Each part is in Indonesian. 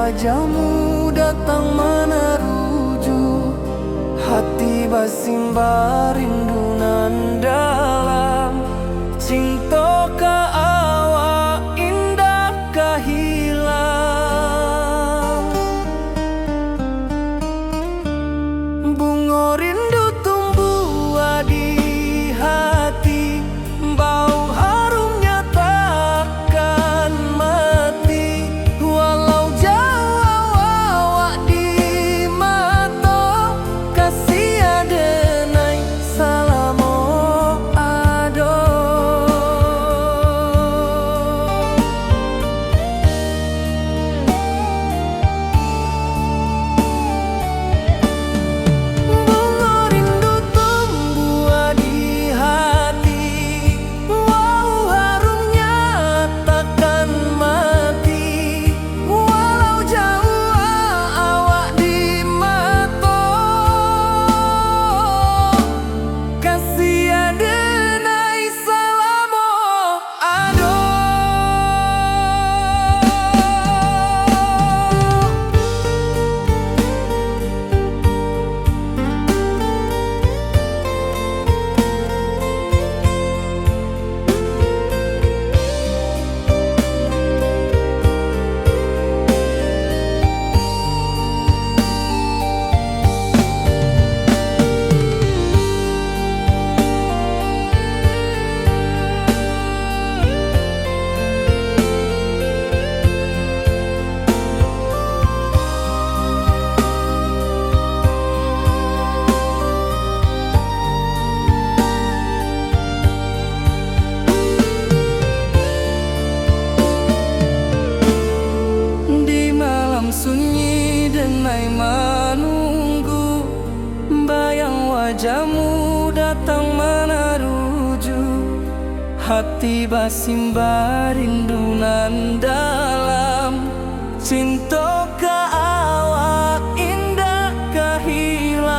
wajahmu datang meneruju, hati basimba rindu nan dalam. Cinta ka awak indah kahilang, bunga rindu tumbuh di hati, bau harumnya takkan mati. Walau jauh awak di mata, kasih adenai salamo ado. Bunga rindu tumbuh di hati, wow harumnya takkan mati. Walau jauh awak di mata, kasih adenai salamo ado. Di malam sunyi denai menunggu, bayang wajahmu datang meneruju, hati basimba rindu nan dalam. Cinta ka awak indah kahilang,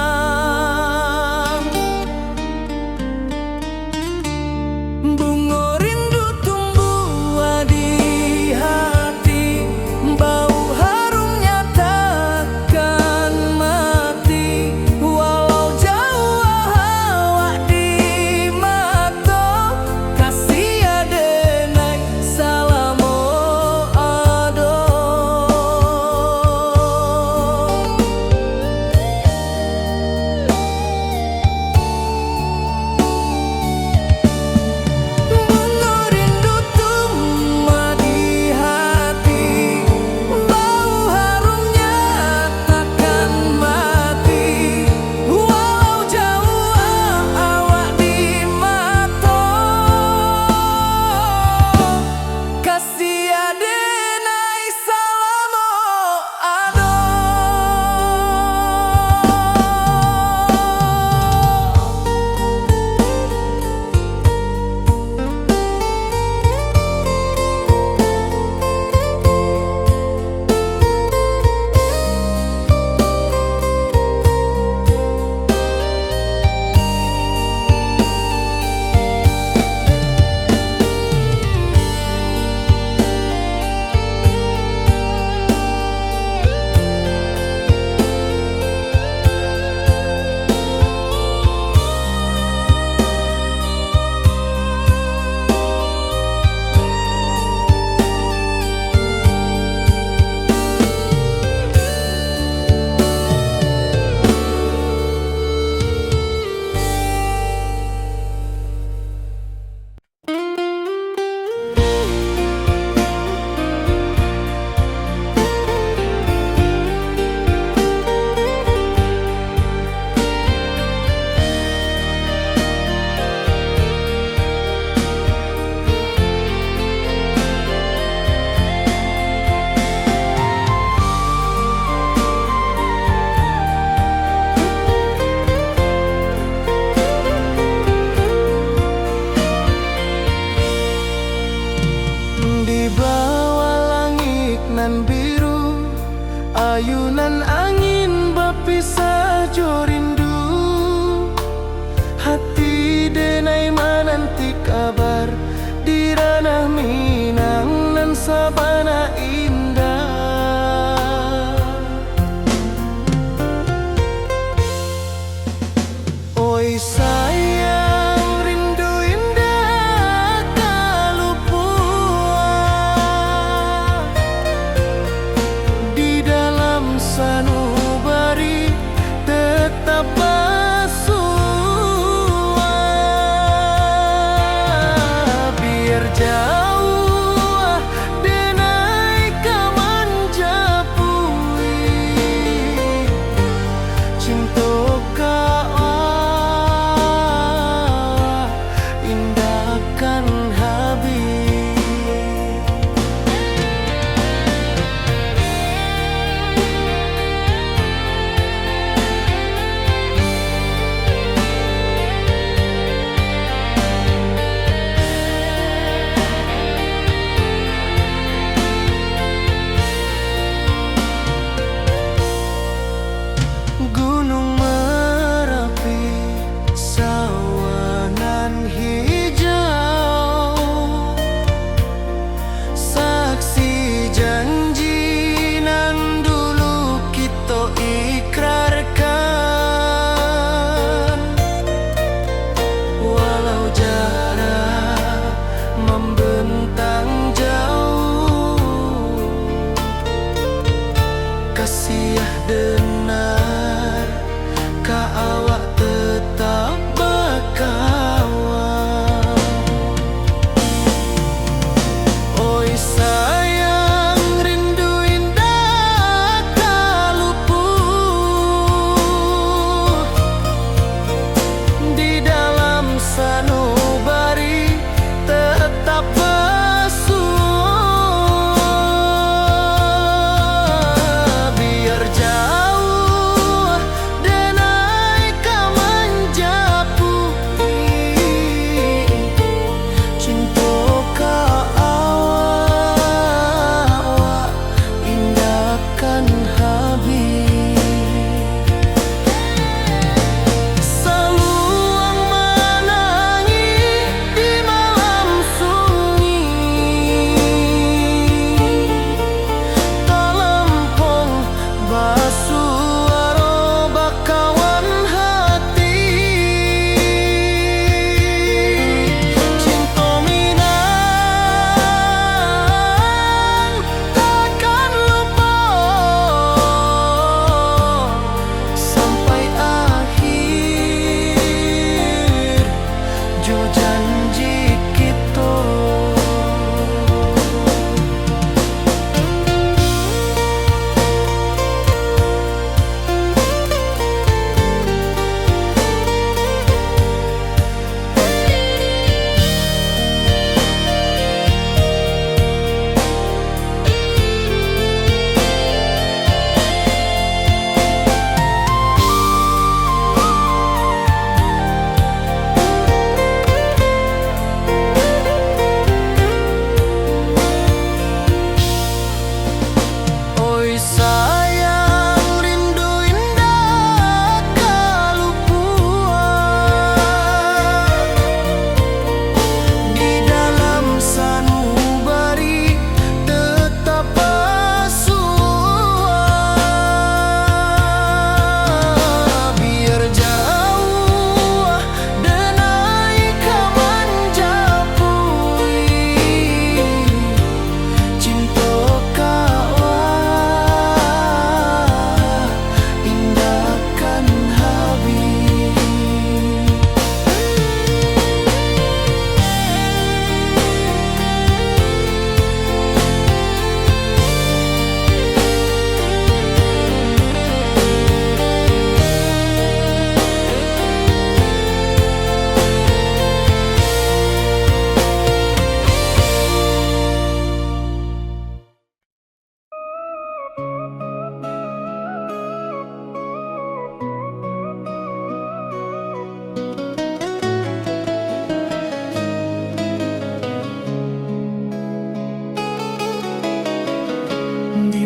bunga rindu tumbuh di hati, bau harumnya takkan mati. Walau jauh awak di mata, kasih adenai salamo ado. Bunga rindu tumbuh di hati, bau harumnya takkan mati. Walau jauh awak di mata, kasih adenai salamo ado. Di bawah langit nan biru, ayunan angin berpisah jo rindu, hati denai menanti kabar di ranah Minang nan sabana indah.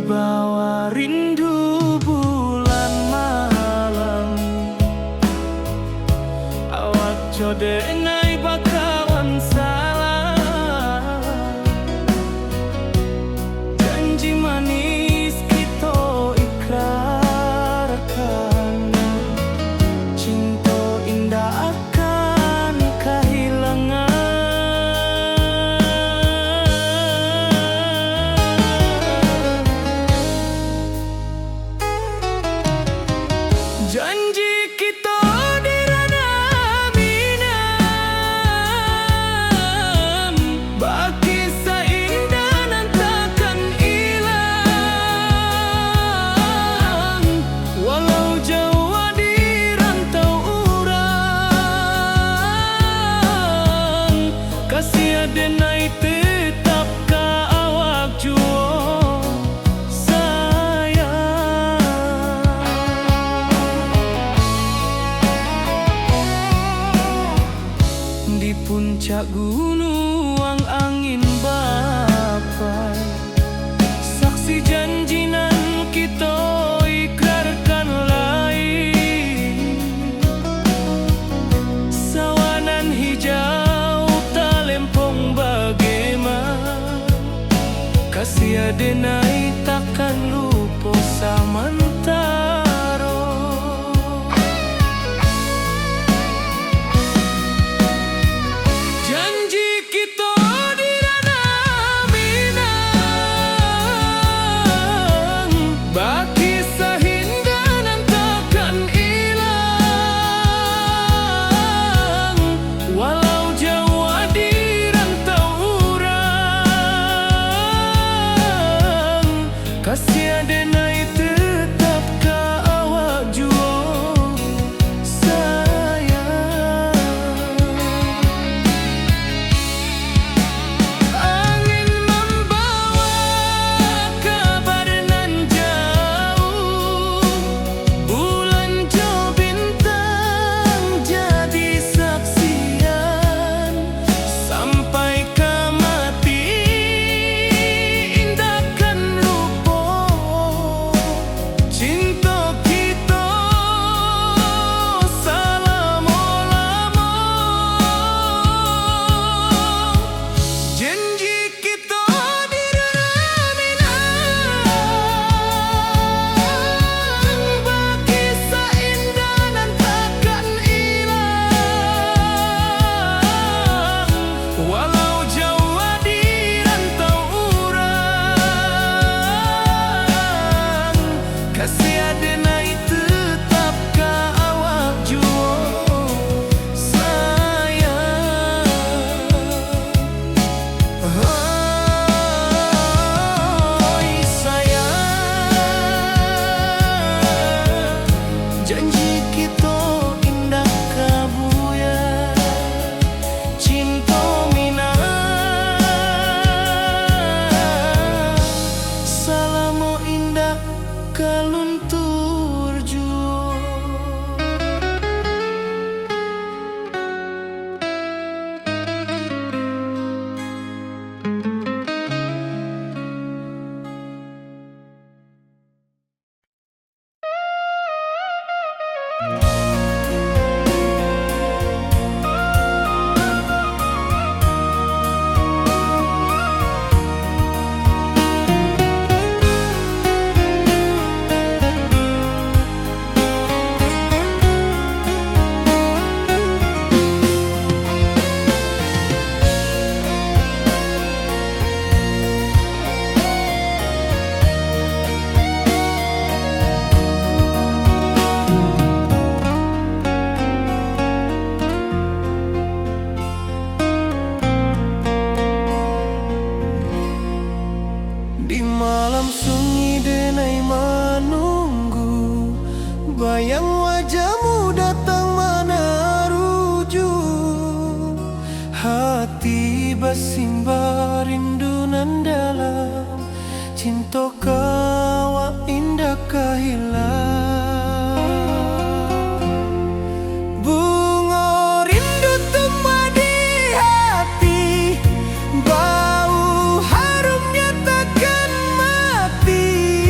bawah rindu bulan malam, awak jodenai bakawan salah. Janji manis kita ikrarkan, cinta indah akan kehilangan. Janji kita di ranah minam, baki seindah nan takkan hilang. Walau jauh di rantau urang, kasih adenai tetap ka awak juo sayang. Di puncak gunung angin bapai, saksi janji nan kita ikrarkan lain. Sawanan hijau talempong bagaimana, kasih adenai takkan lupa samantara. Janji kita di ranah minang, baki sahinda nan takkan hilang. Walau jauh di rantau urang, kasih adenai tetap ka awak juo sayang. Angin membawa kabar nan jauh, bulan jo bintang jadi saksian. Sampai ke mati indahkan lupa, cinta kita selama-lama. Janji kita di ranah minang, baki seindah nan takkan hilang. Walau jauh di rantau urang, kasih adenai tetap ka awak juo sayang. Oi sayang, janji kita indah kabuya, cinta minang, salamo indah kaluntur juo. Di malam sunyi denai menunggu, bayang wajahmu datang meneruju. Hati bersimba rindu nan dalam, cinta kawa indah kehilang. Bunga rindu tumbuh di hati, bau harumnya takkan mati.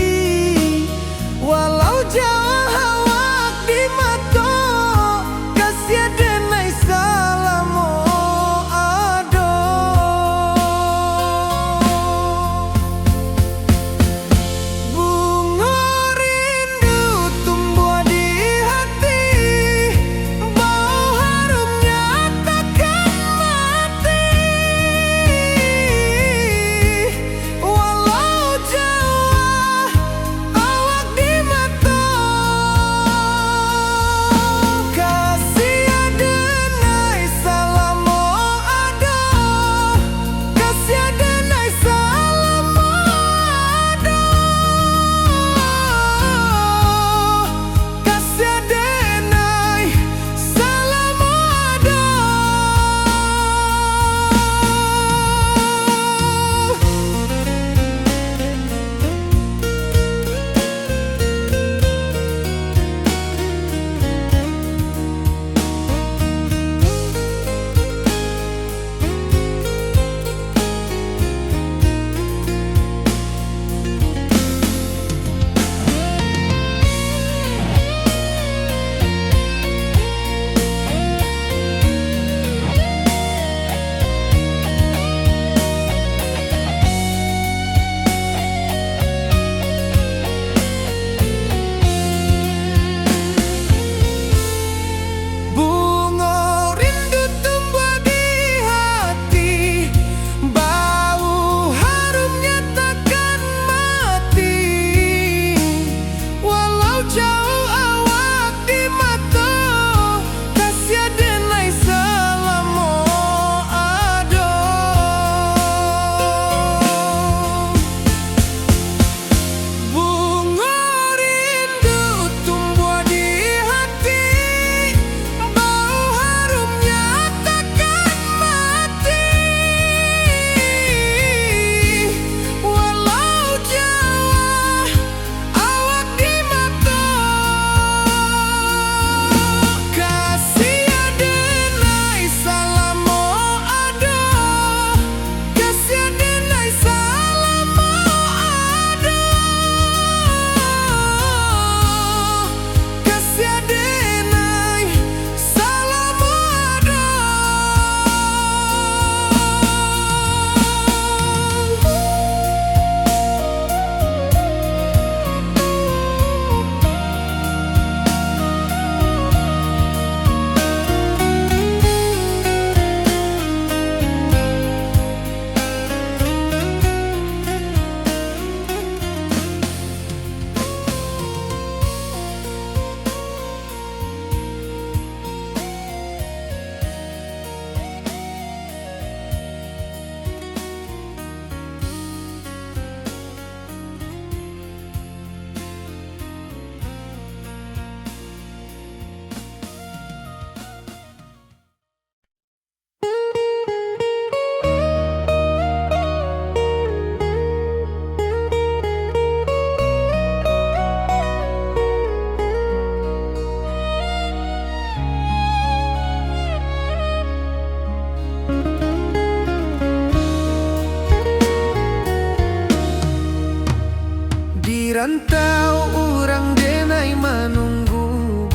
Di rantau orang denai menunggu,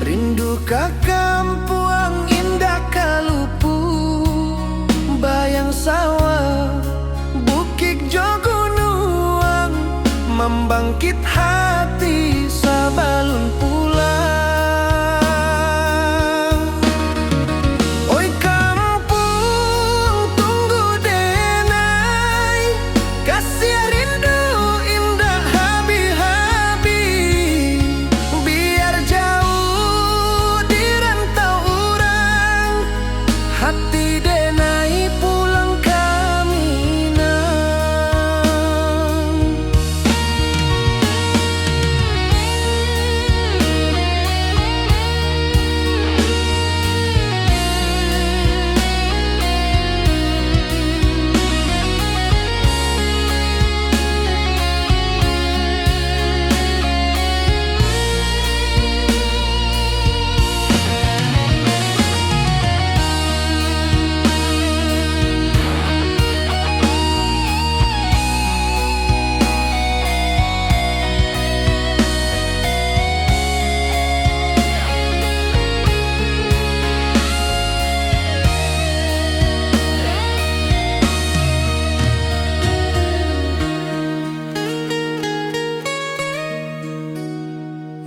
rindu ka kampuang indah kalupu. Bayang sawah, bukit jo gunung, membangkit hati sabalun pulang. Oi kampung tunggu denai, kasih rindu indah habi-habi. Biar jauh di rantau orang, hati denai pulang ke Minang.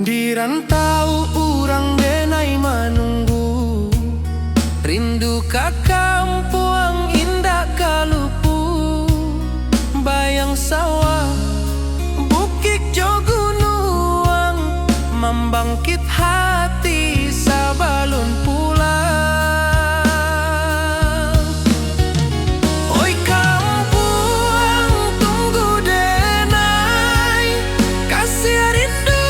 Di rantau urang denai menunggu, rindu ka kampuang indah kalupu. Bayang sawah, bukit jo gunung, membangkit hati sabalun pulang. Oi kampung tunggu denai, kasih rindu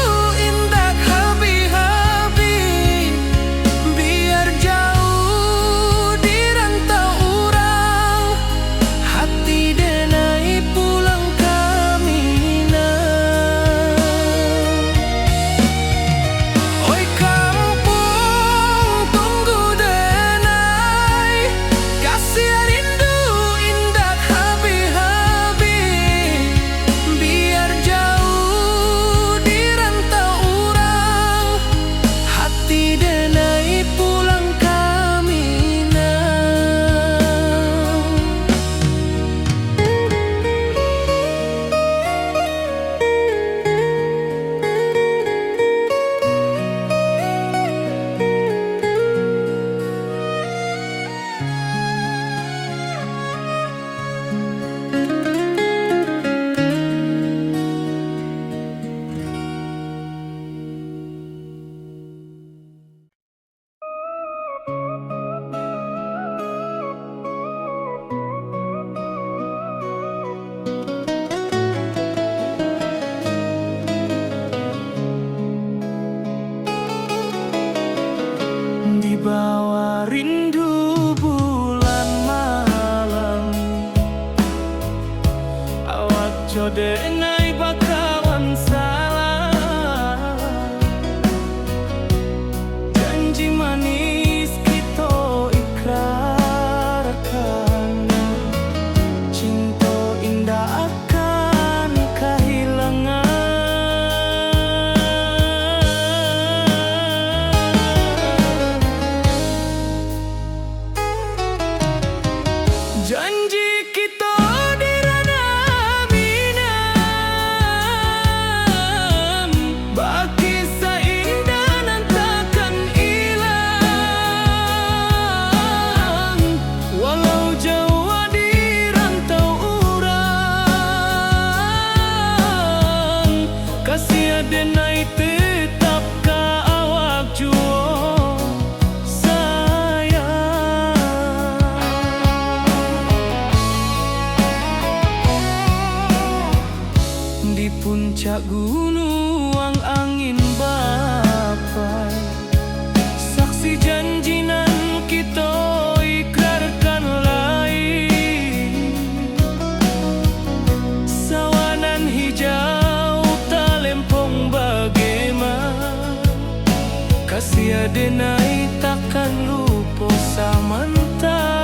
di bawah rindu bulan malam. Awak jo denai bakawan salah, janji manis kita ikrarkan, cinta indah akan kehilangan. Janji kita di ranah Minang, bagi seindah nan takkan hilang. Walau jauh di rantau urang, kasih denai tetap ka awak juo. Di puncak gunung angin bapai, saksi janji nan kita ikrarkan lain. Sawanan hijau talempong bagaimana, kasih denai takkan lupa samantara.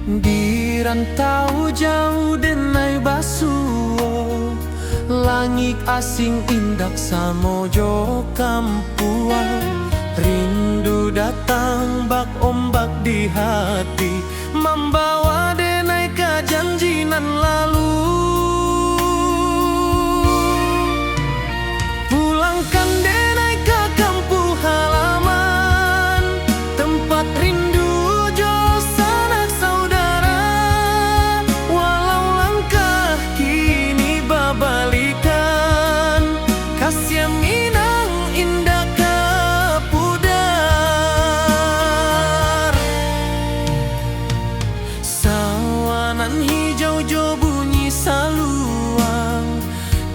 Di rantau jauh denai basuo, langit asing indak samojo kampuang. Rindu datang bak ombak di hati, membawa denai ke janjinan lalu. Pulangkan denai ke kampung halaman, tempat rindu jo sanak saudara. Walau langkah kini babalikan, kasih minang indah ke pudar. Sawanan hijau jo bunyi saluang,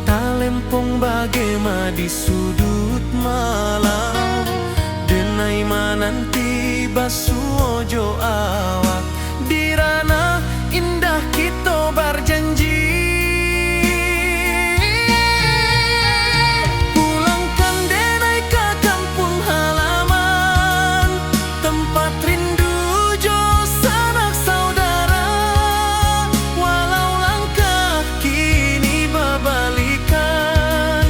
talempong bagema di sudut malam. Denai mananti basuo jo awak, di ranah indah kita berjanji. Pulangkan denai ke kampung halaman, tempat rindu jo sanak saudara. Walau langkah kini babalikan,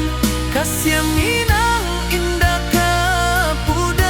kasih minang indah ke pudar.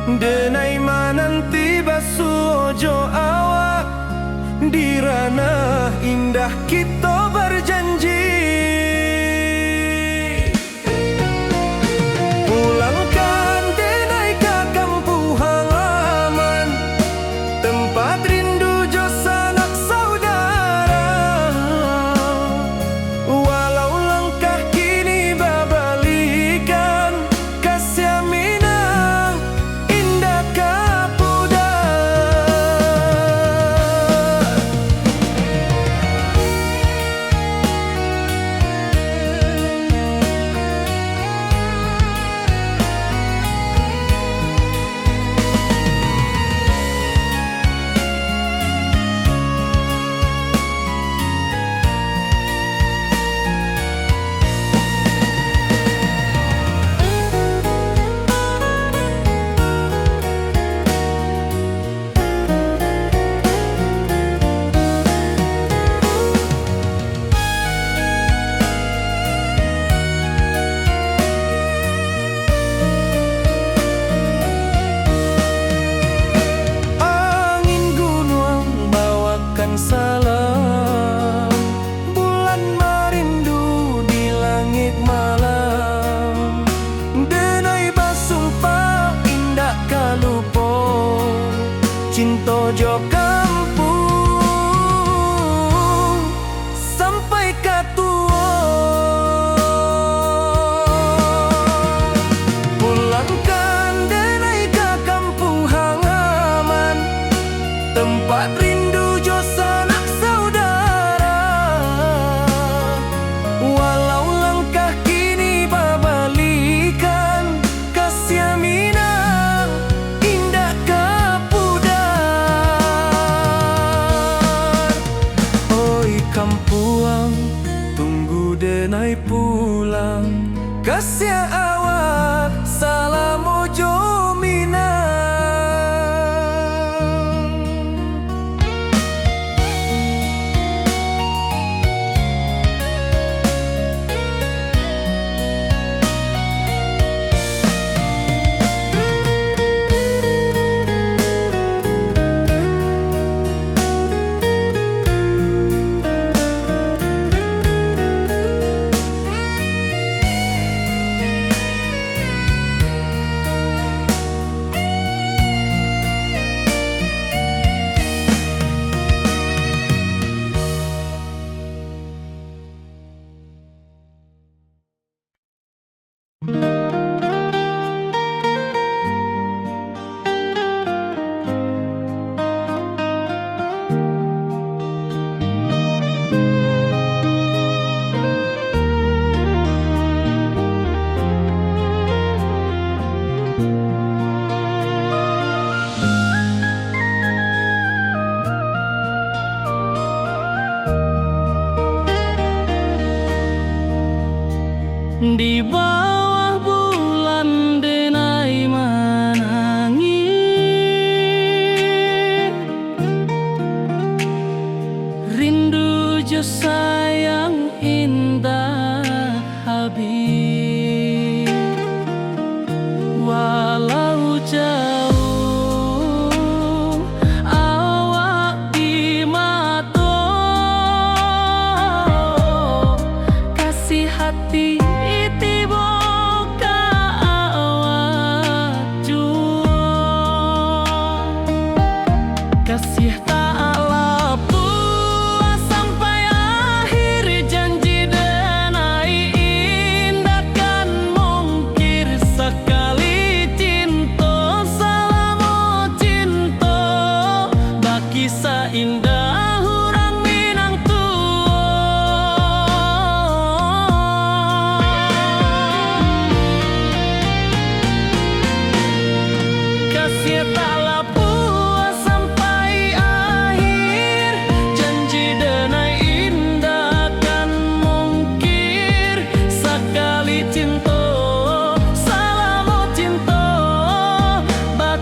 denai mananti basuojo awak di ranah indah kita berjanji. Pulangkan denai ke kampung halaman, tempat rindu jo sanak saudara. Walau langkah kini babalikan, kasih minang indah kapuda. Salam bulan merindu di langit malam, denai basumpah indah kalupo cinta jo kampung sampai katua. Pulangkan denai ke kampung halaman, tempat rindu jo sanak saudara. Walau langkah kini babalikan, kasih minang indah kapudar. Oi kampuang, tunggu denai pulang, kasih awak salam ojo minang. Di bawah bulan denai menangis, rindu jo sayang indah habis. Walau jauh awak di mata, kasih hati kasih tak puas sampai akhir, janji denai indah kan mungkir sekali cinta salam cinta baki seindah hurang minang tua. Kasih tak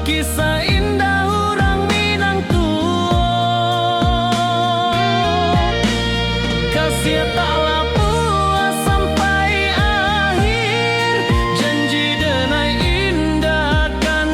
kisah indah orang minang tua. Kasih taklah puas sampai akhir, janji denai indah kan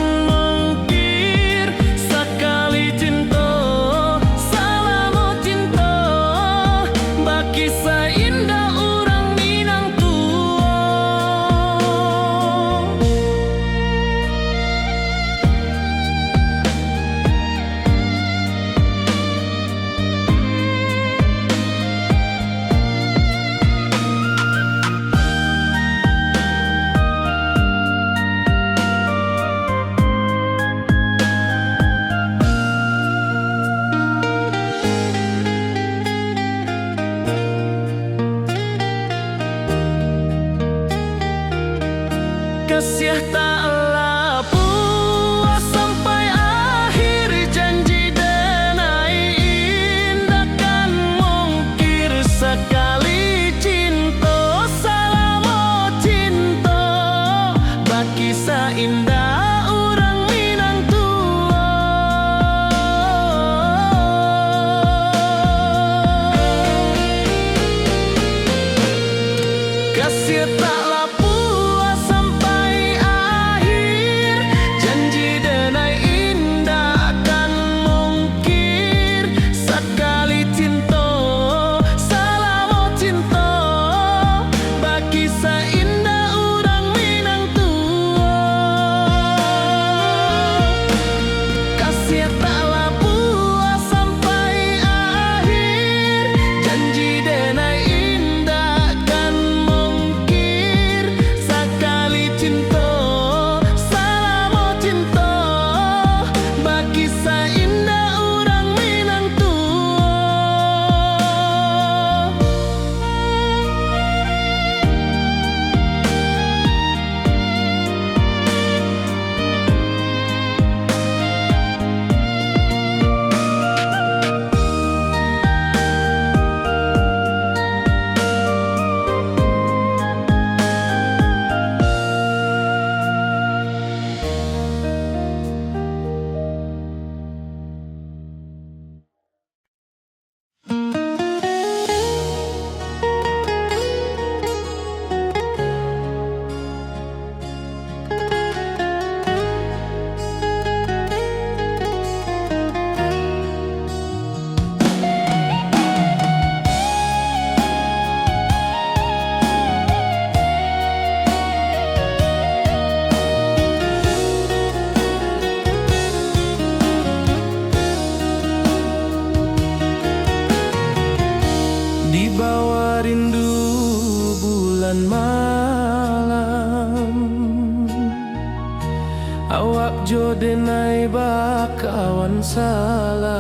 jago denai bakawan salam.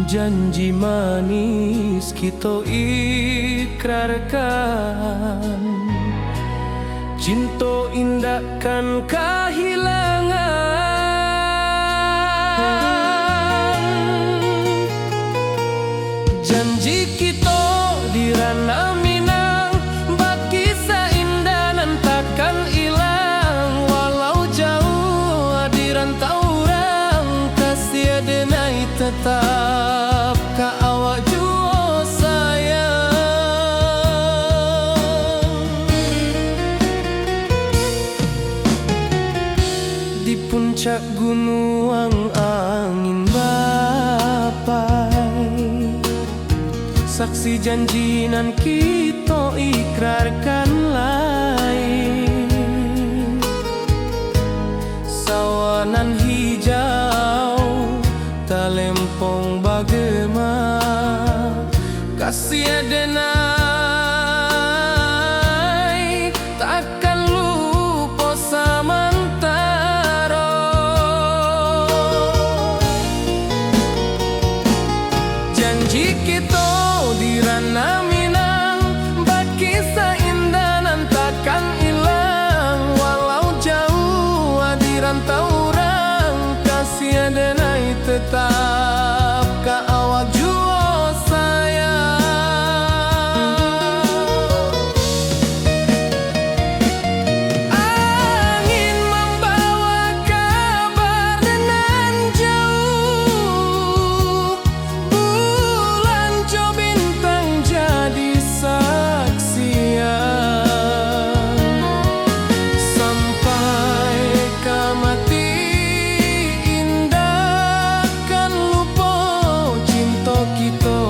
Janji manis kita ikrarkan, cinta indahkan kehilangan. Janji kita di ranah Minang, baki seindah nan takkan hilang. Walau jauh di rantau orang, kasih denai tetap ka awak jua sayang. Di puncak gunung angin bapai, saksi janji nan kita ikrarkan lain. Sawanan hijau talempong bagema, kasih denai takkan lupa samantara. Janji kita di ranah Minang, baki seindah nan takkan hilang. Walau jauh di rantau orang, kasih denai tetap ka awak jua sayang. Angin membawa kabar nan jauh, bulan jo bintang jadi saksian. Sampai ke mati indah kan lupa cinta kita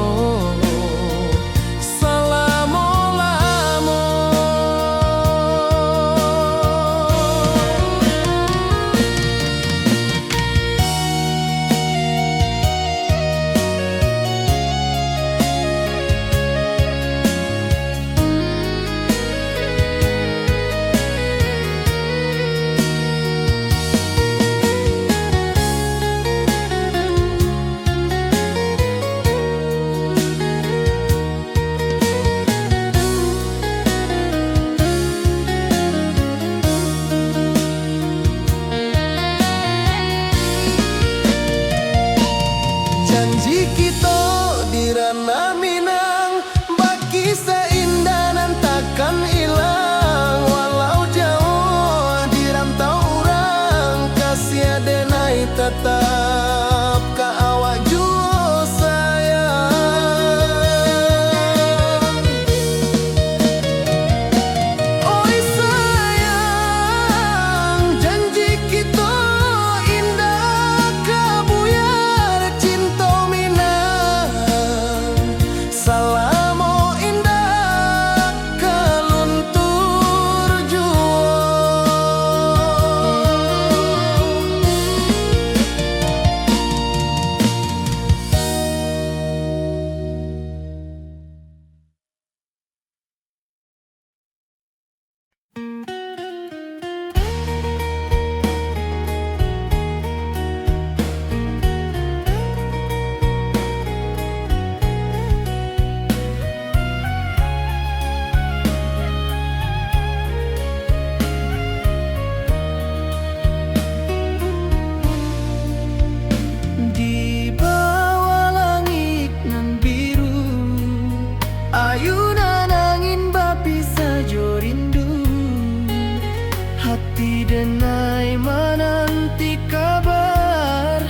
selama-lama. Janji kita di ranah Minang, baki seindah nan takkan hilang. Walau jauh di rantau orang, kasih denai tetap ka awak jua sayang. Oi sayang, janji kita indah kabuyar cinta Minang. Salamo indah keluntur jua. Di bawah langit nan biru, ayunan angin bapi sajo rindu. Hati denai menanti kabar,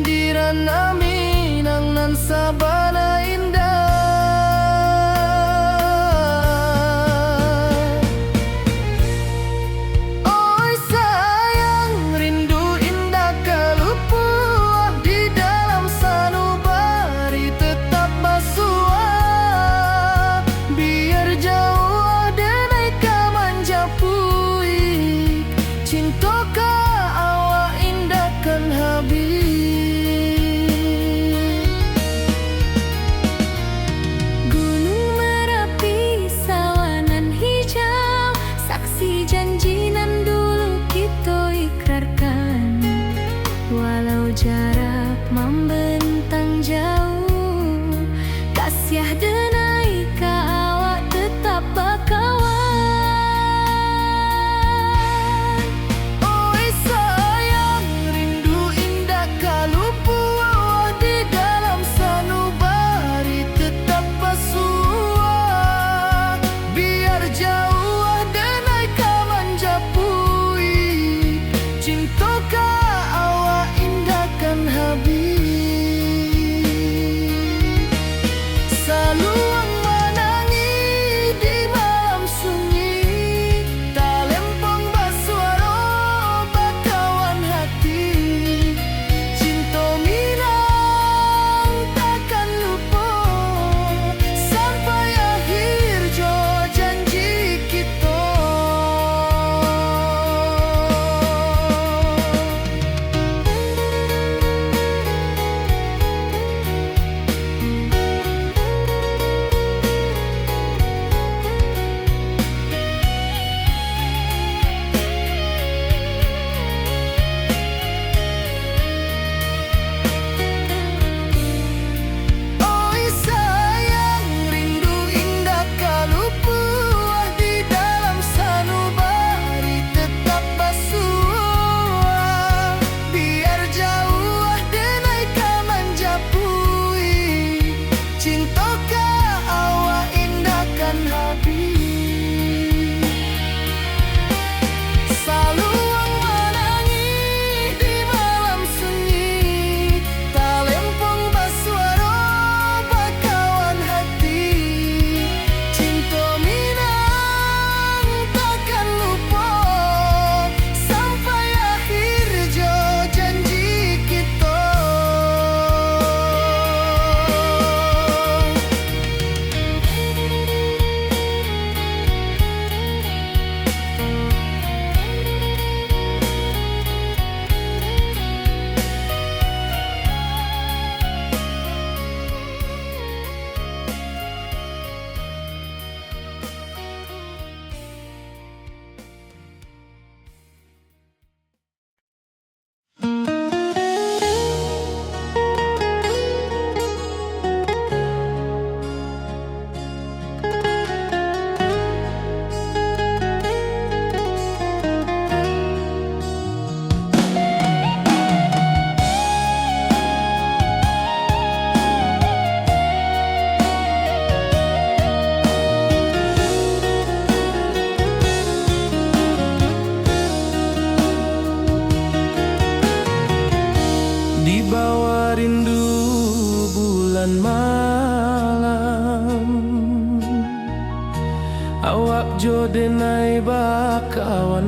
di ranah Minang nan sabana indah. Oi sayang, rindu indah kelupua di dalam sanubari tetap basua. Biar jauh denai ka manjapui, cinta ka awak indahkan habis.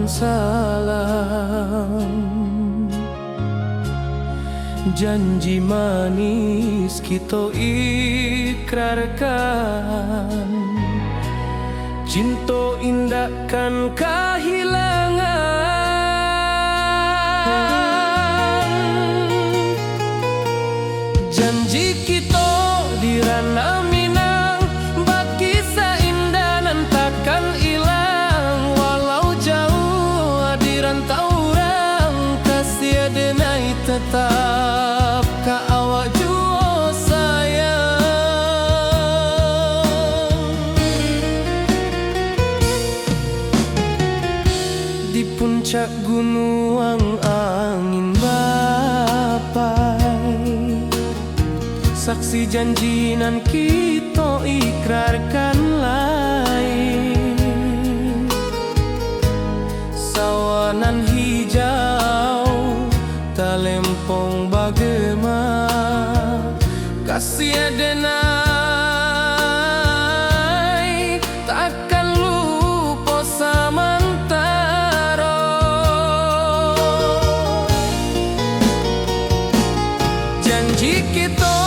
salam. Janji manis kita ikrarkan, cinta indah kan kehilangan. Janji kita di ranah Minang, bagi seindah nan takkan hilang. Walau jauh di rantau orang, kasih denai tetap ka awak jua sayang. Di puncak gunung angin bapai, saksi janji nan kita ikrarkan lain. Sawanan hijau talempong bagema, kasih denai takkan lupa samantara. Janji kita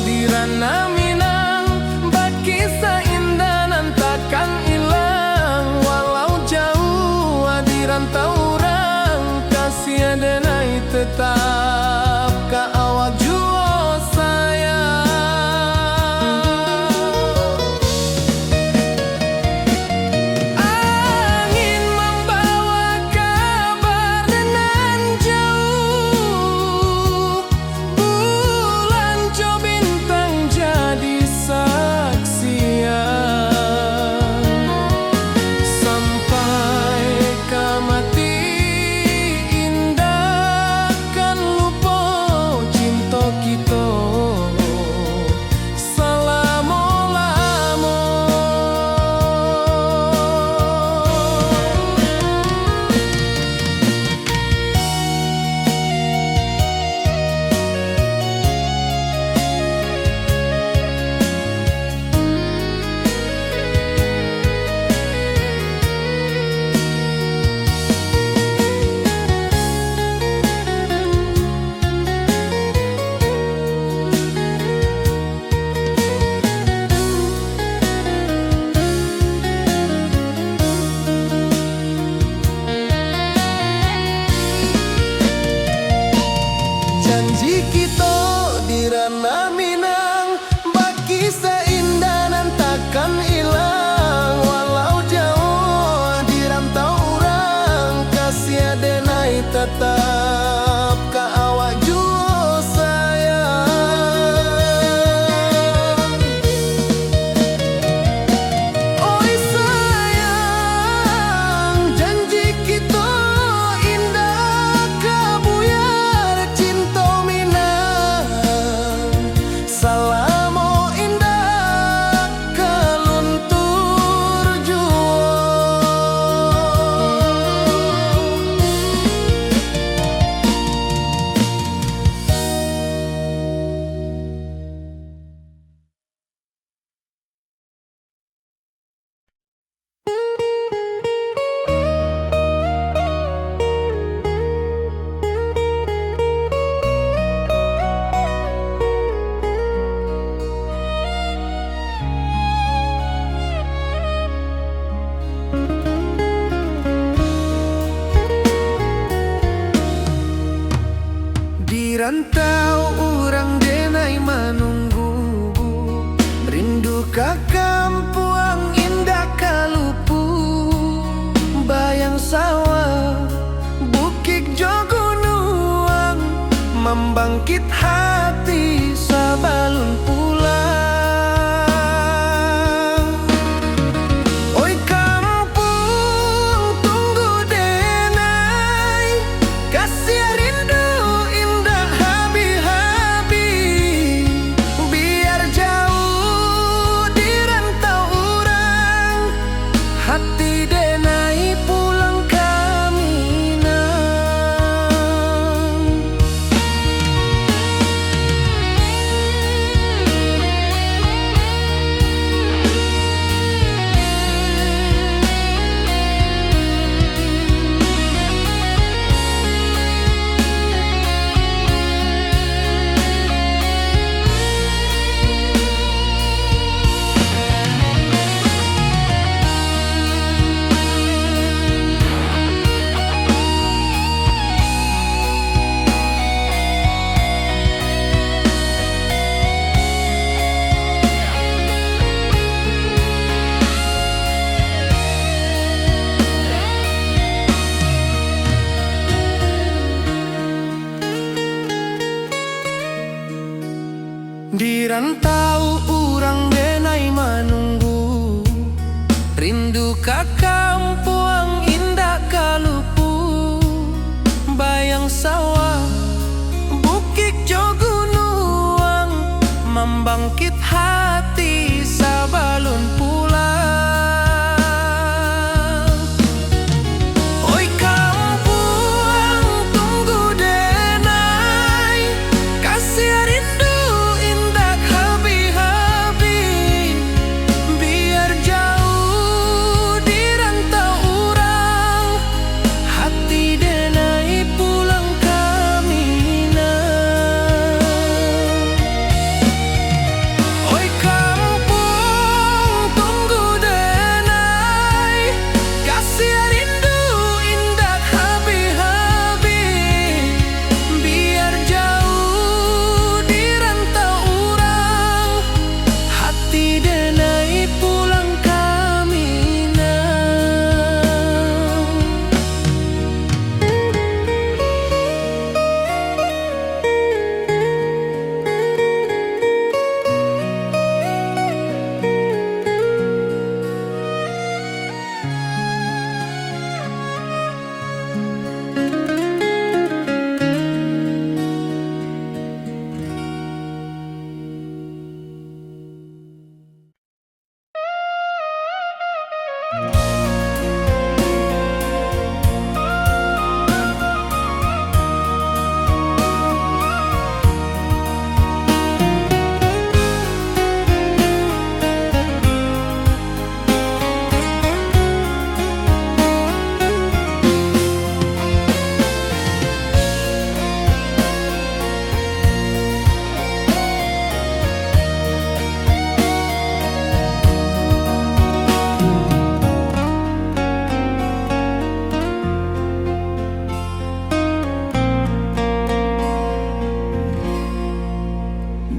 di ranah Minang, bagi seindah nan takkan hilang. Walau jauh di rantau orang, kasih denai tetap ka awak jua sayang. Angin membawa kabar nan jauh, bulan jo bintang jadi saksian. Sampai ke mati indah kan lupa cinta kita selama-lama. Janji kita di ranah Minang, bagi seindah nan takkan hilang. Walau jauh di rantau orang, kasih denai tetap ka awak jua sayang. Oi sayang, janji kita indah kabuyar cinta Minang. Salamo indah keluntur jua. Di rantau orang denai menunggu, rindu ka kampung indah kalupu. Bayang sawah bukit jo gunung, membangkit hati sabalun pulang. Oi kampung tunggu denai, kasih rindu indah habi-habi. Biar jauh di rantau orang, hati denai pulang ke Minang. Di rantau urang denai manunggu, rindu ka kampung indah kalupu. Bayang sawah, bukit jo gunung, membangkit hati sabalun pulang. Oi kampung tunggu denai, kasih rindu indah habi-habi. Biar jauh di rantau urang, hati denai pulang ke Minang. Oi kampung tunggu denai, kasih rindu indah habi-habi. Biar jauh di rantau urang, hati denai pulang ke Minang.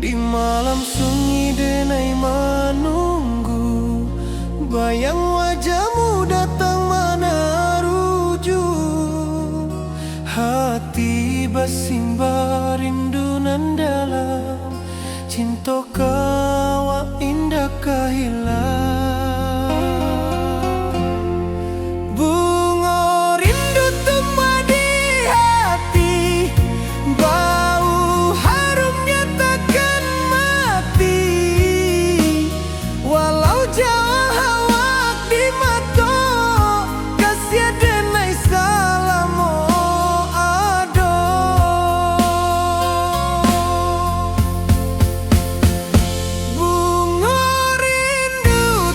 Di malam sunyi denai menunggu, bayang wajahmu datang mana rujuk. Hati bersimba rindu nan dalam, cinta kawa indah kahilang. Bunga rindu tumbuh di hati, bau harumnya takkan mati. Walau jauh hawak di mata, kasih denai salamo ado. Bunga rindu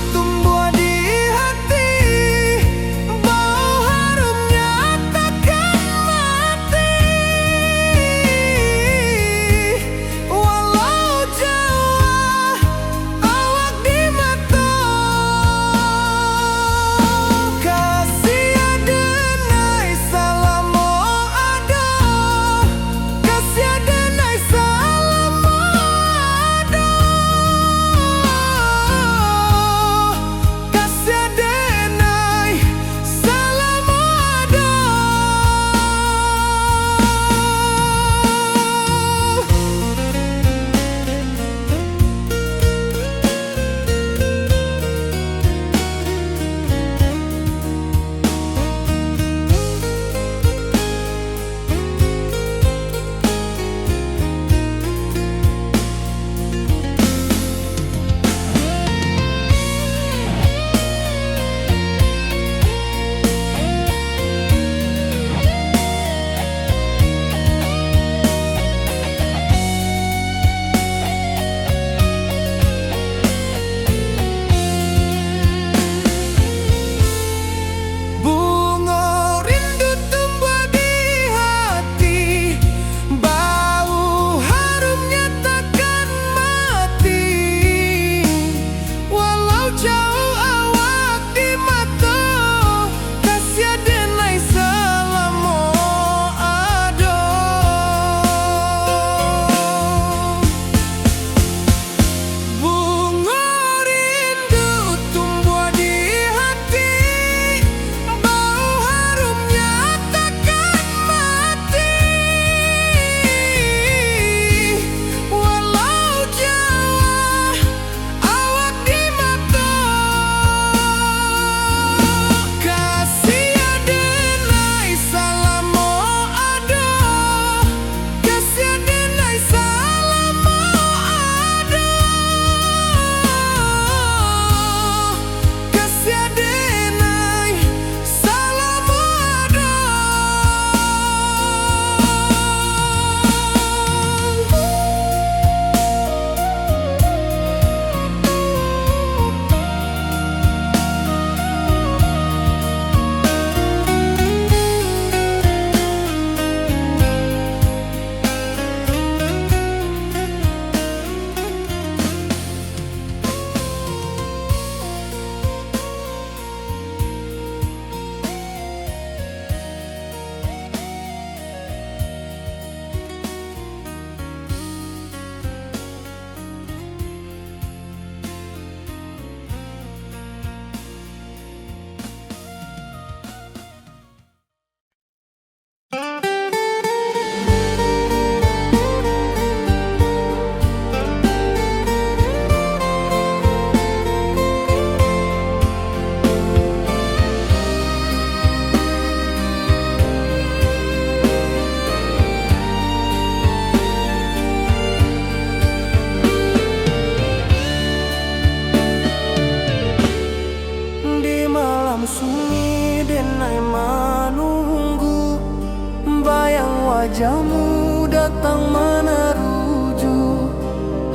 wajahmu datang meneruju,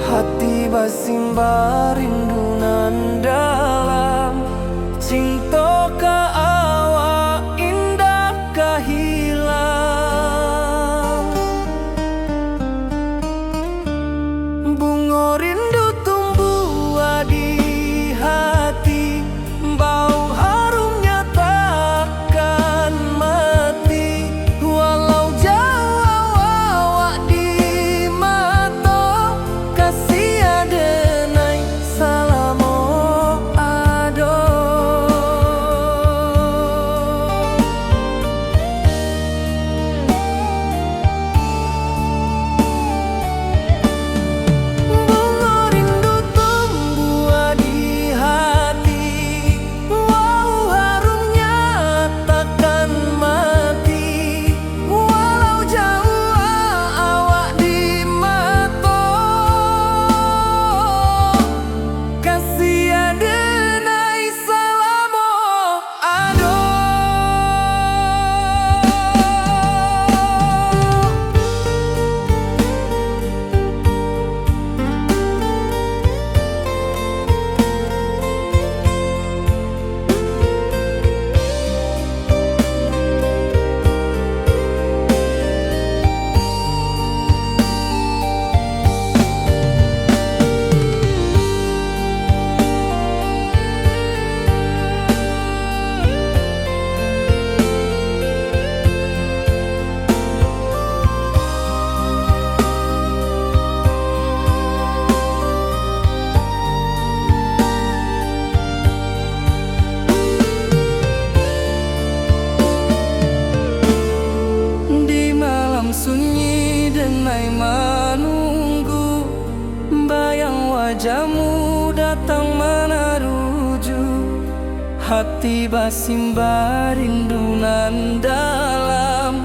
hati basimba rindu nan dalam. Cinta ka awak indah ka hilang. Bunga rindu tumbuh di hati, bau harumnya takkan mati. Walau jauh awak di mata, kasih adenai salamo ado. Bunga rindu tumbuh di hati, wow harumnya takkan mati. Walau jauh awak di mata, kasih adenai salamo ado. Di malam sunyi denai menunggu, bayang wajahmu datang meneruju, hati basimba rindu nan dalam.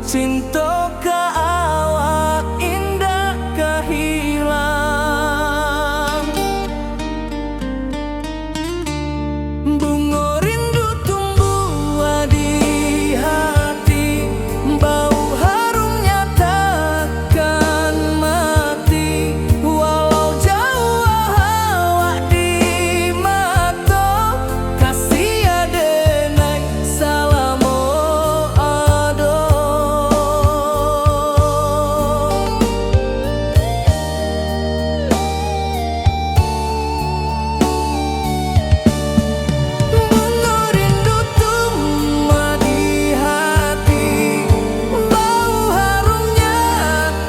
Cinta ka awak indah ka hilang. Bunga rindu tumbuh di hati, bau harumnya takkan mati. Walau jauh awak di mata, kasih adenai salamo ado. Bunga rindu tumbuh di hati, bau harumnya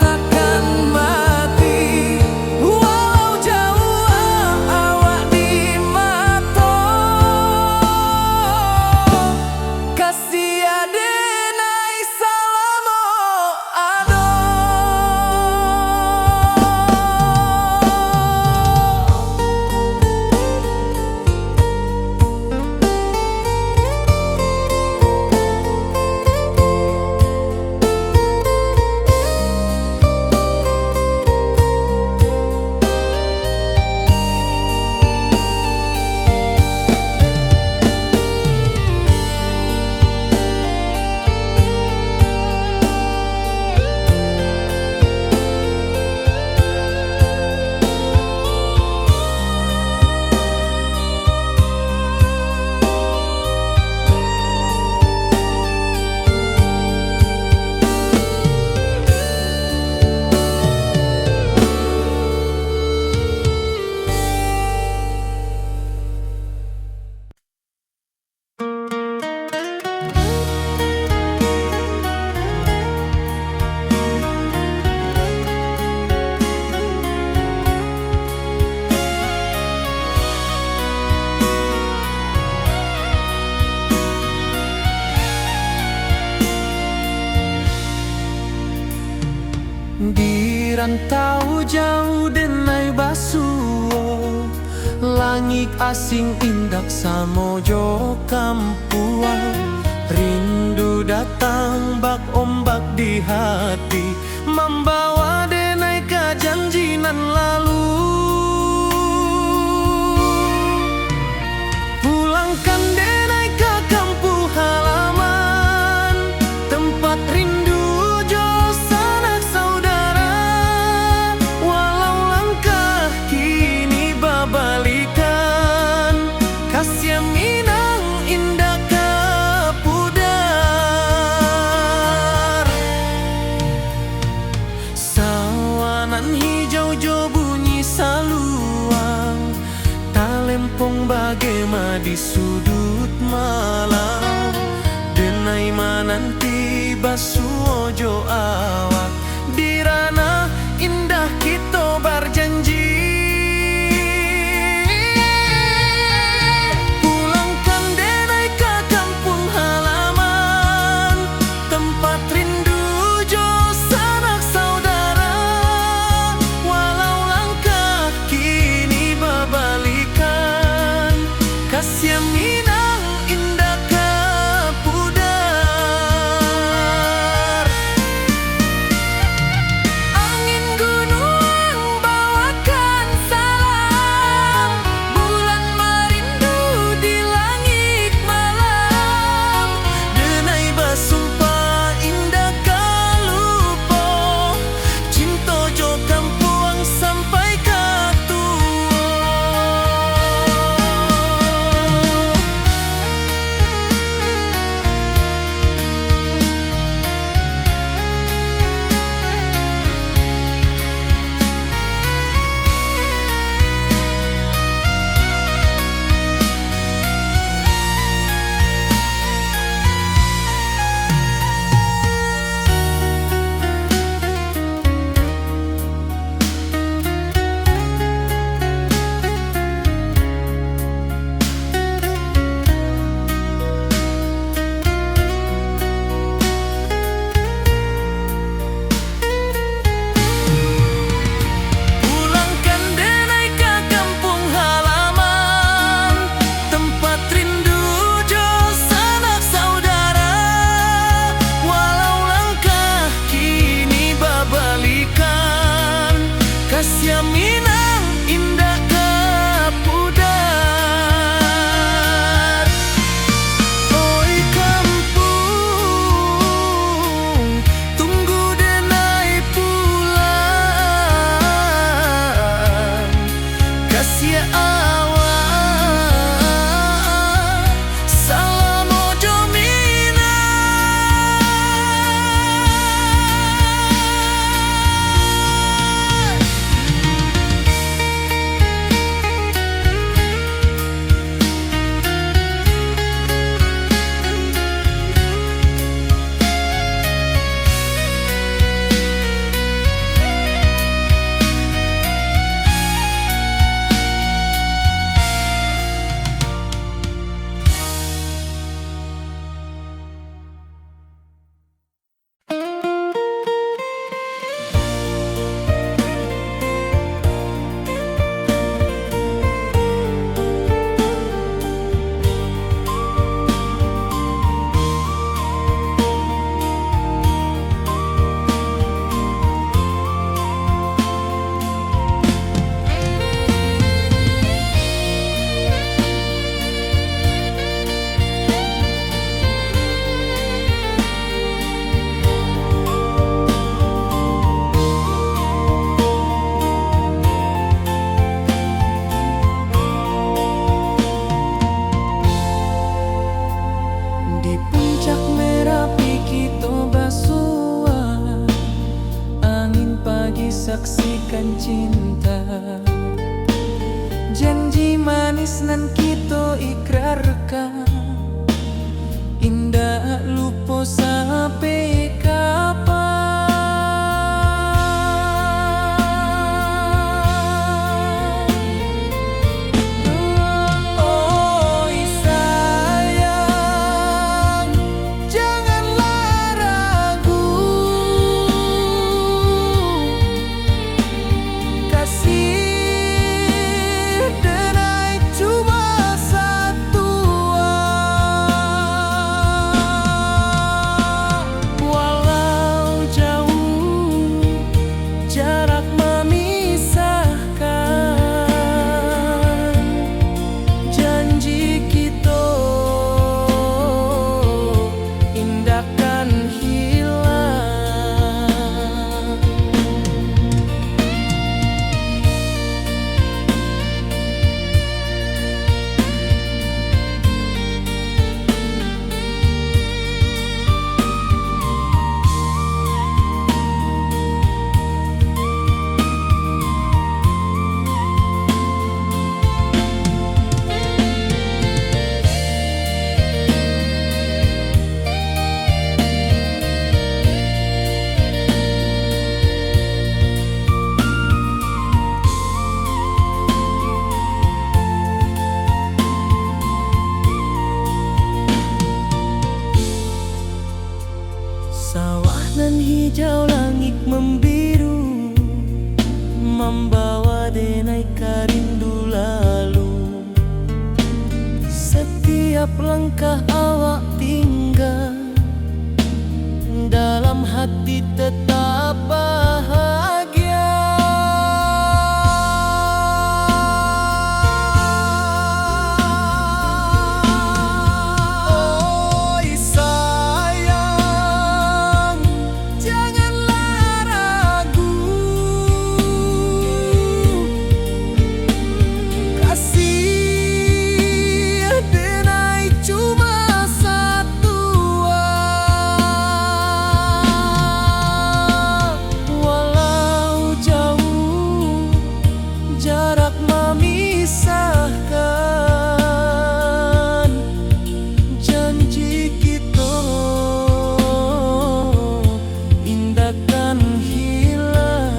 takkan mati. Walau jauh awak di mata, kasih adenai salamo ado. Di rantau jauh denai basuo, langit asing indak samojo kampuan. Rindu datang bak ombak di hati, membawa denai ke janji nan lalu. Pulangkan denai ke kampung halaman, tempat rindu jauh di sudut malam, denai mananti basuojo awak di ranah indah kita berjanji. Pulangkan denai ke kampung halaman, tempat rindu jo sanak saudara. Walau langkah kini berbalikan, kasih Minang indah ke pudar. Angin gunung bawakan salam, bulan merindu di langit malam. Denai basumpah indah kalupo, cinta jo kampung sampai ke tua. Pulangkan denai ke kampung halaman, tempat rindu jo sanak saudara. Walau langkah kini berbalikan, kasih Minang indah ke pudar. Oi kampung, tunggu denai pulang. Kasih awak salam ojo Minang. Di puncak Merapi kita basua, angin pagi saksikan cinta. Janji manis nan kita ikrarkan, indah lupa sampai kapan. Oi sayang, janganlah ragu, kasih denai cuma satu Nan hijau langit membiru, membawa denai rindu lalu. Setiap langkah awak tinggal, dalam hati tetap bahagia. Oi sayang, janganlah ragu. Kasih denai cuma satu. Walau jauh jarak memisahkan, janji kita indahkan hilang.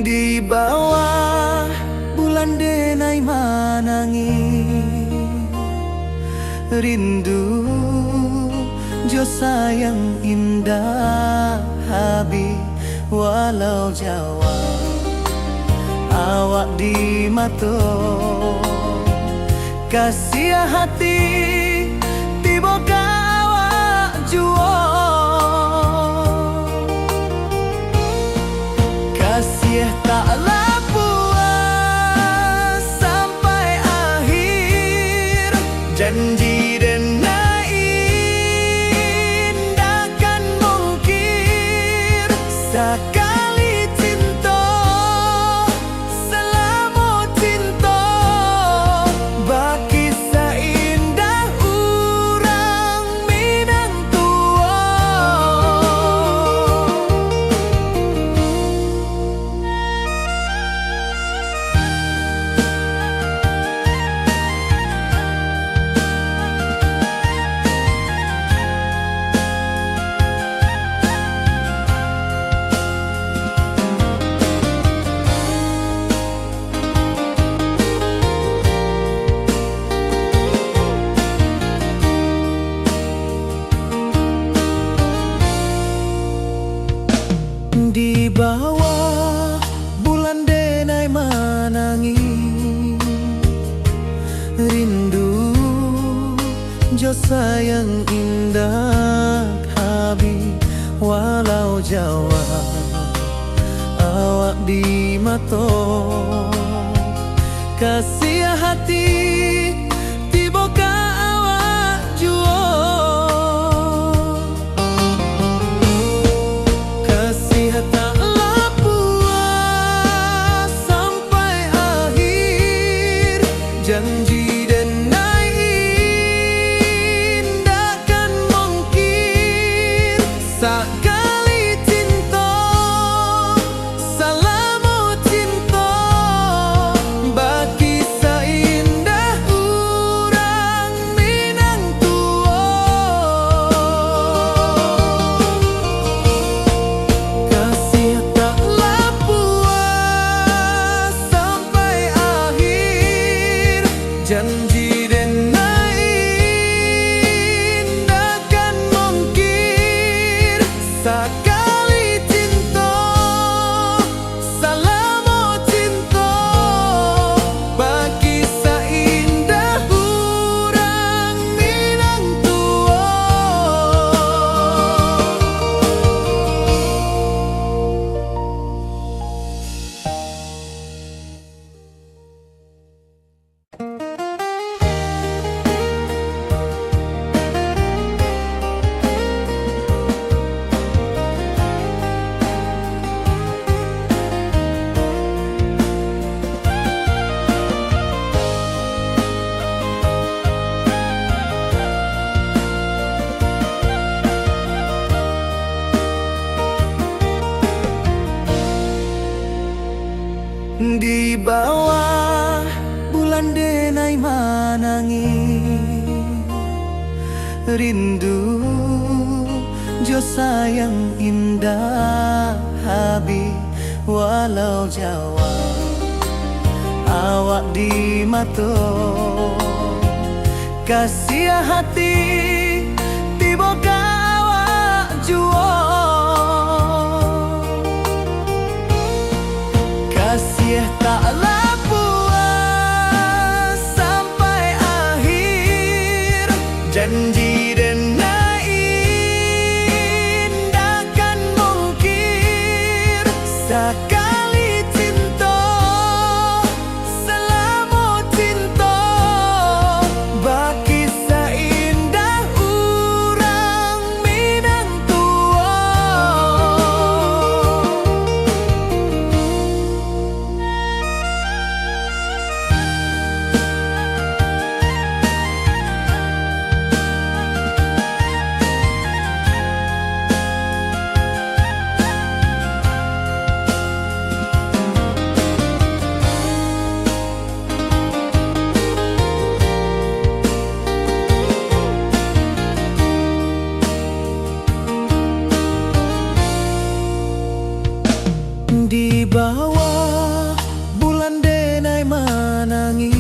Di bawah bulan denai manangi, rindu jo sayang indah habi. Walau jauh awak di mata, kasih hati tiba awak jua. Kasih taklah puas sampai akhir, janji denai indahkan mungkir. Sekali cinta selama cinta, baki seindah urang Minang tua. Di bawah bulan denai manangi, rindu jo sayang indah habi. Walau jauh awak di mata, kasih hati tiba ka awak jua. Taklah puas sampai akhir, janji denai indahkan mungkir. Sekali cinta selama cinta, baki seindah urang Minang tua. Janji denai indahkan Sakali cinta, salamo cinta, bagi seindah urang minang tua. Di bawah bulan denai manangi, rindu jo sayang indah habi walau Jawa awak di mato kasih hati tiba awak jual. Kasih taklah puas sampai akhir, janji dan indah kan mungkir. Sekali cinta, selama cinta, bagi seindah urang minang tua. Di bawah bulan denai manangi,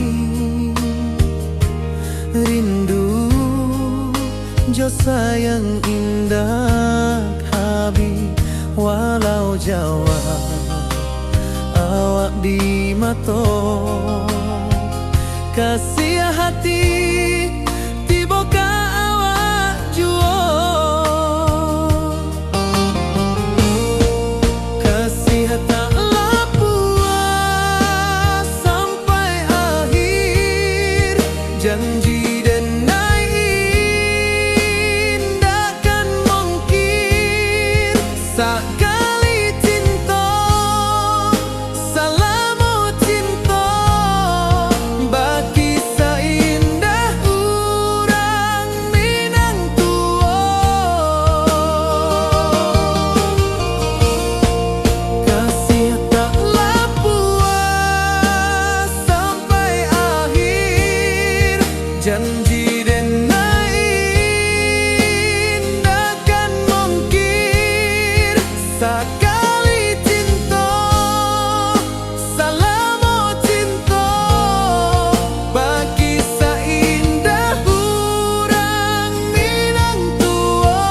rindu jo sayang indah habi walau Jawa awak di mato kasih hati tiba ka awak jual. Taklah puas sampai akhir, janji dan indah kan mungkir. Sekali cinta, salamo cinta, bagi seindah urang minang tua. Kasih taklah puas sampai akhir, janji dan indah kan mungkir. Sekali cinta, salamo cinta, bagi seindah urang minang tua.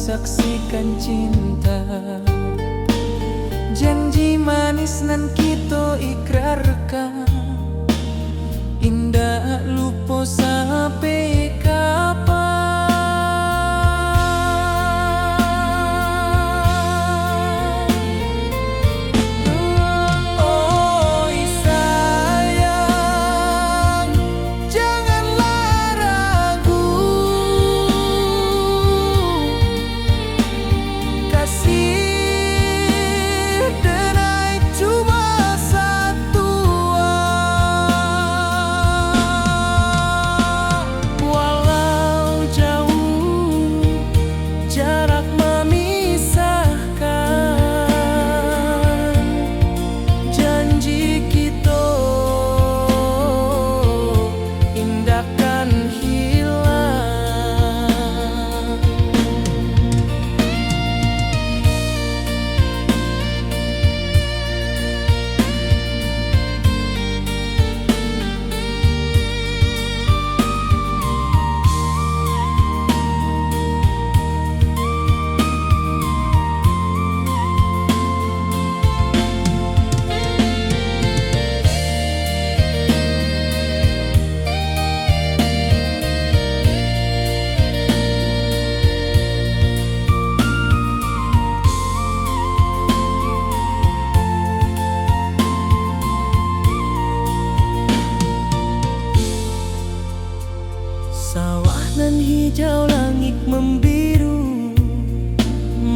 saksikan cinta. Janji manis nan kita ikrarkan, indah lupa sampai kapan.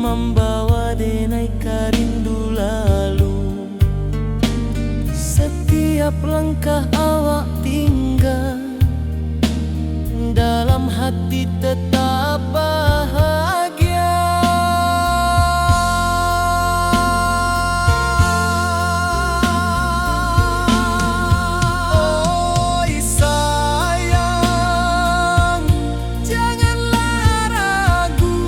membawa denai rindu lalu. Setiap langkah awak tinggal, dalam hati tetap bahagia. Oi sayang, janganlah ragu,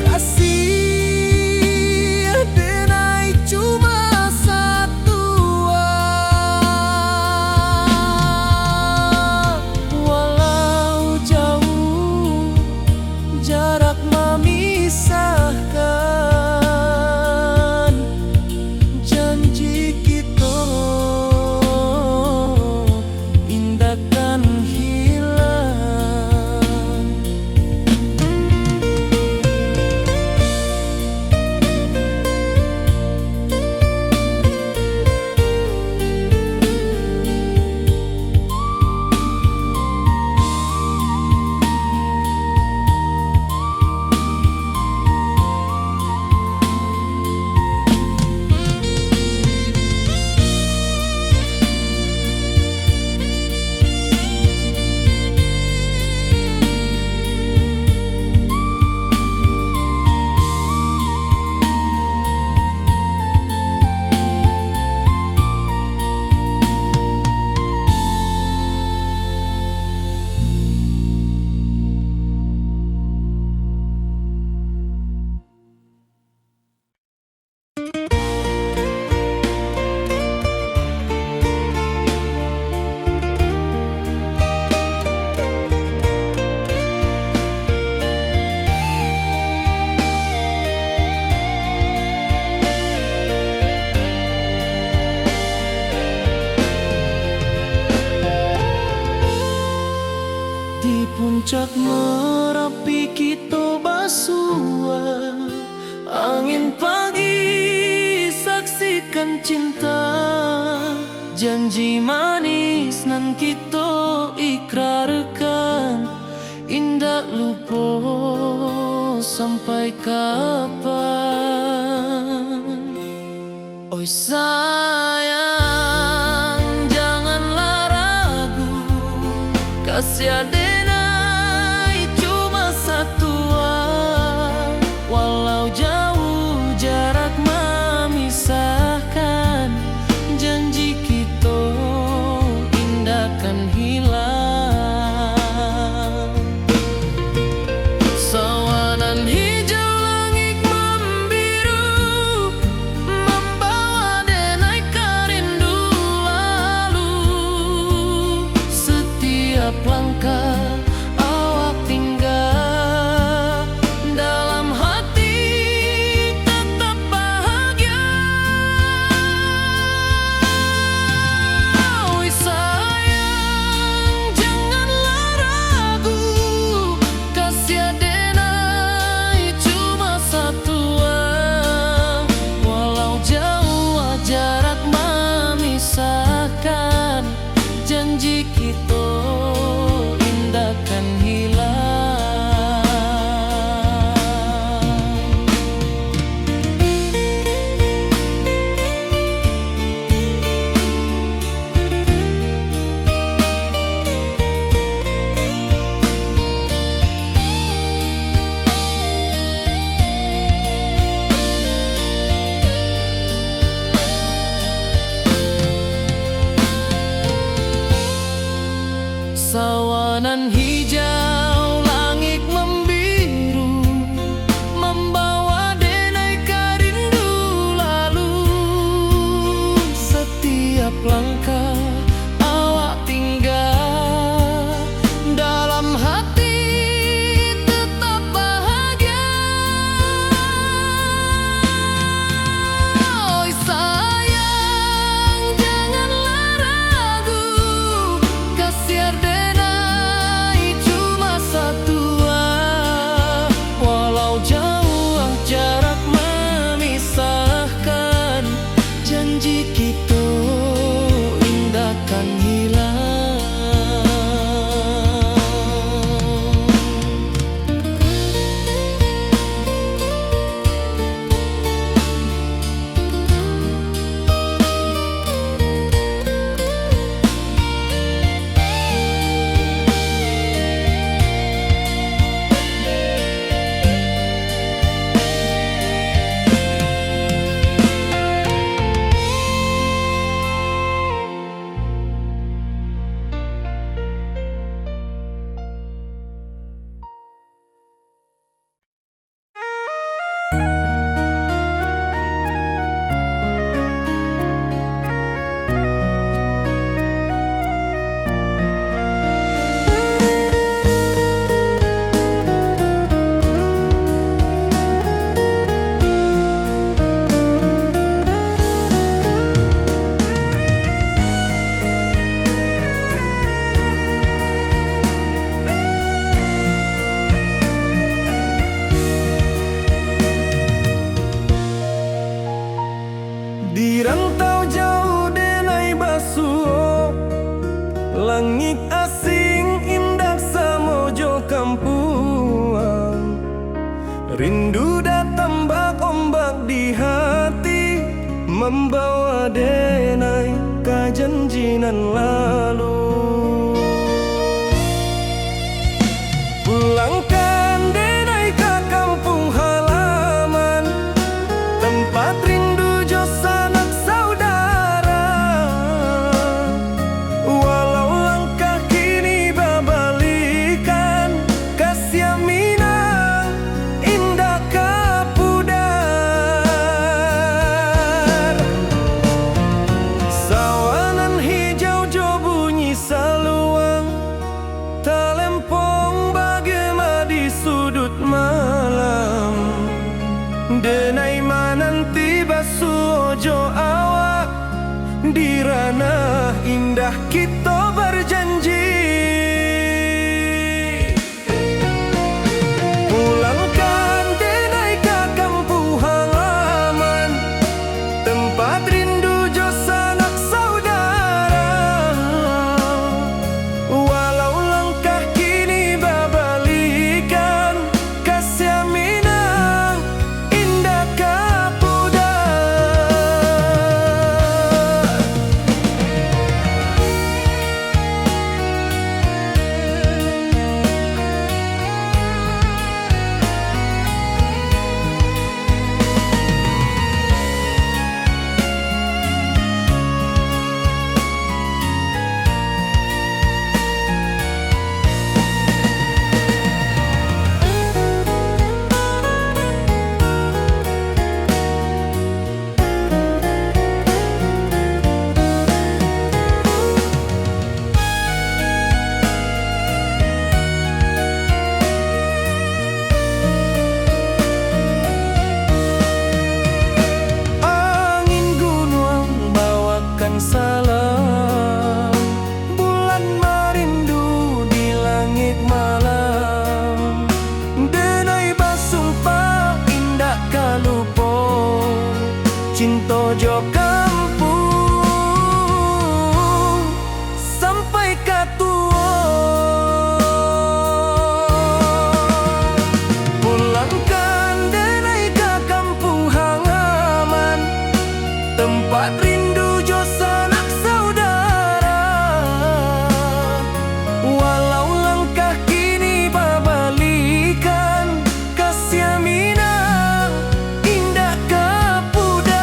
kasih denai cuma satu. Walau jauh jarak memisahkan, janji kita indahkan hilang. Di puncak Merapi kita basua, angin pagi saksikan cinta, janji manis nan kita ikrarkan, indah lupa sampai kapan. Oi sayang, janganlah ragu, kasih denai cuma satu. Walau jauh jarak memisahkan, janji kita indahkan hilang. Sawanan hijau langit membiru, membawa denai rindu lalu. Setiap langkah awak tinggal, dalam hati tetap bahagia. Oi sayang, janganlah ragu, kasih denai cuma satu. Walau jauh jarak memisahkan, janji kita indahkan hilang. Sawanan hijau langit membiru, membawa denai rindu lalu. Setiap langkah awak tinggal, dalam hati tetap bahagia. Oi sayang, janganlah ragu, kasih denai Rindu datang ombak di hati, membawa denai kejanjian lalu. Pulangkan denai ke kampung halaman, tempat rindu jo sanak saudara. Walau langkah kini babalikan, kasih minang indah kapudar. Sawanan hijau jo bunyi saluang, talempong bagema di sudut malam. Denai mananti basuh ojo awak, di ranah indah kita berjanji. Pulangkan denai ke kampung halaman, tempat rindu jo sanak saudara. Walau langkah kini babalikan, kasih minang indah kapudar. Angin gunung bawakan salam, bulan merindu di langit malam. Denai basumpah indah kalupo, cinta jo kampung sampai katua. Pulangkan denai ke kampung halaman, tempat rindu jo sanak saudara. Walau langkah kini babalikan, kasih minang indah kapudar.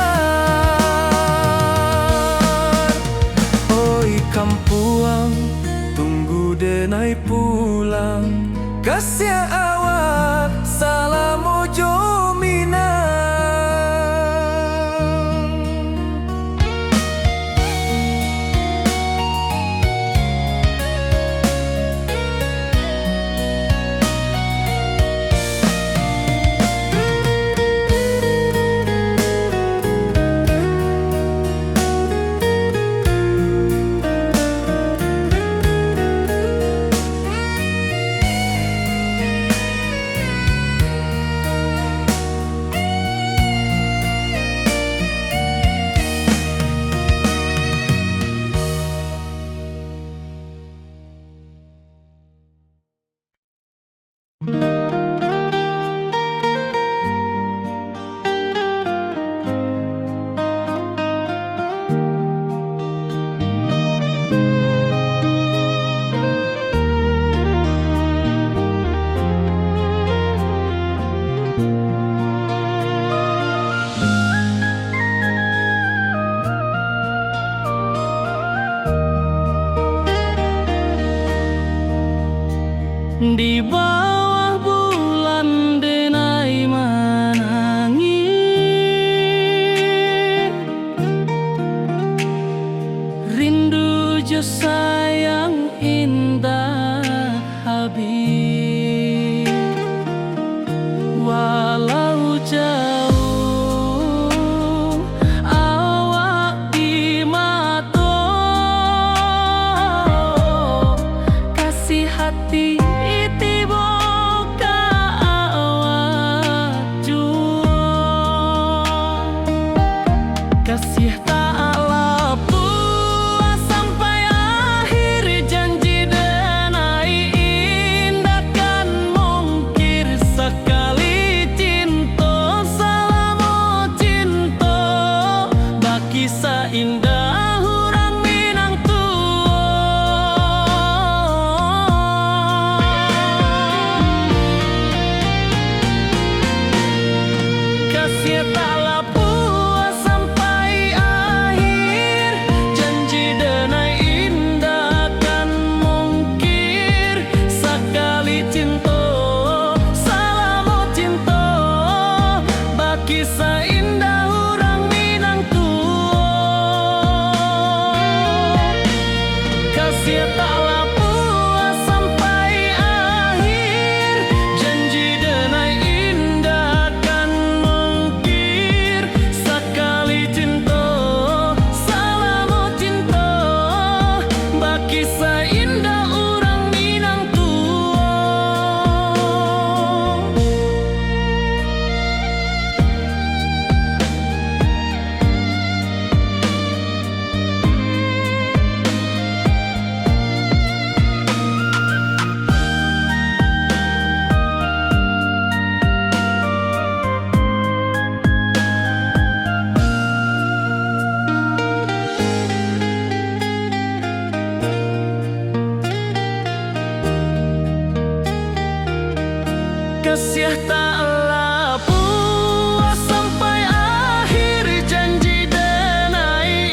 Oi kampuang, tunggu denai pulang, kasih awak salam ojo minang. Di bawah Kasih taklah puas sampai akhir, janji denai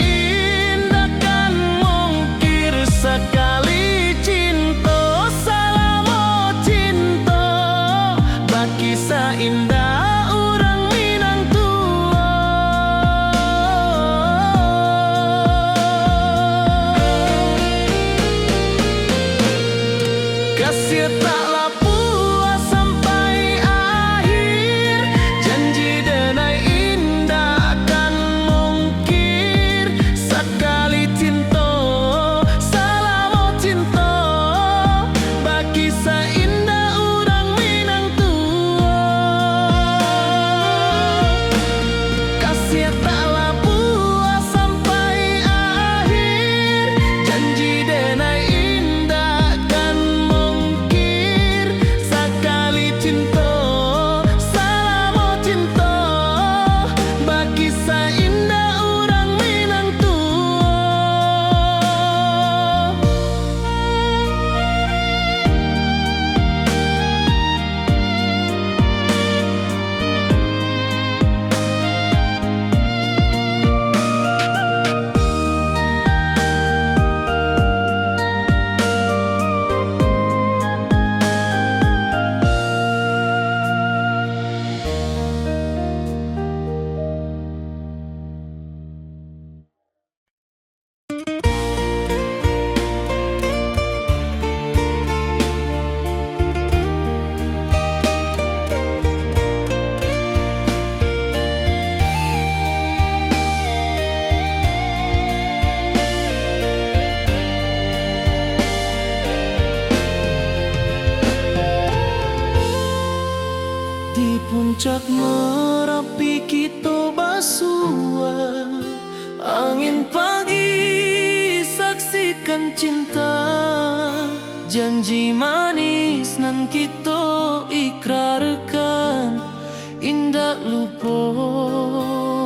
indah kan mungkir. Sekali cinta salamo cinta, baki indah orang Minang tua. Kasih taklah puas sampai akhir, janji denai indah kan mungkir. Sekali cinta salamo cinta, baki indah orang Minang tua. Kasih taklah puas sampai akhir, janji denai indah kan mungkir. Sekali cinta salamo cinta, baki indah orang Minang tua. Di puncak Merapi kita basua, angin pagi saksikan cinta. Janji manis nan kita ikrarkan, indah lupa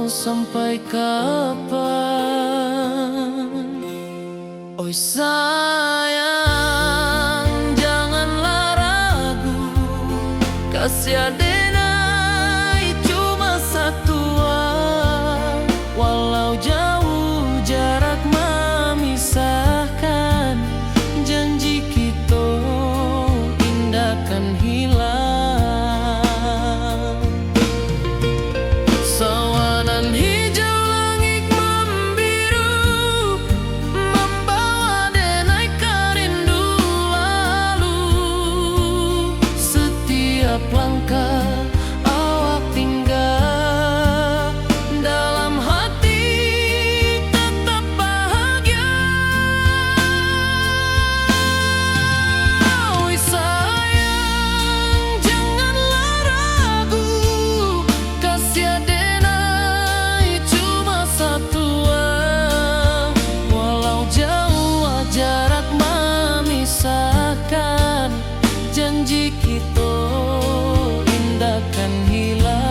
sampai kapan. Oi sayang, janganlah ragu, kasih denai cuma satu. Walau jauh jarak memisahkan, janji kita indah kan hilang. Sawanan hijau langit membiru, membawa denai kerindu lalu. Setiap langkah awak tinggal, dalam hati tetap bahagia. Oi sayang, janganlah ragu, kasih denai cuma satu. Walau jauh jarak memisahkan, janji kita indah kan hilang.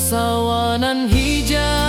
Sawanan hijau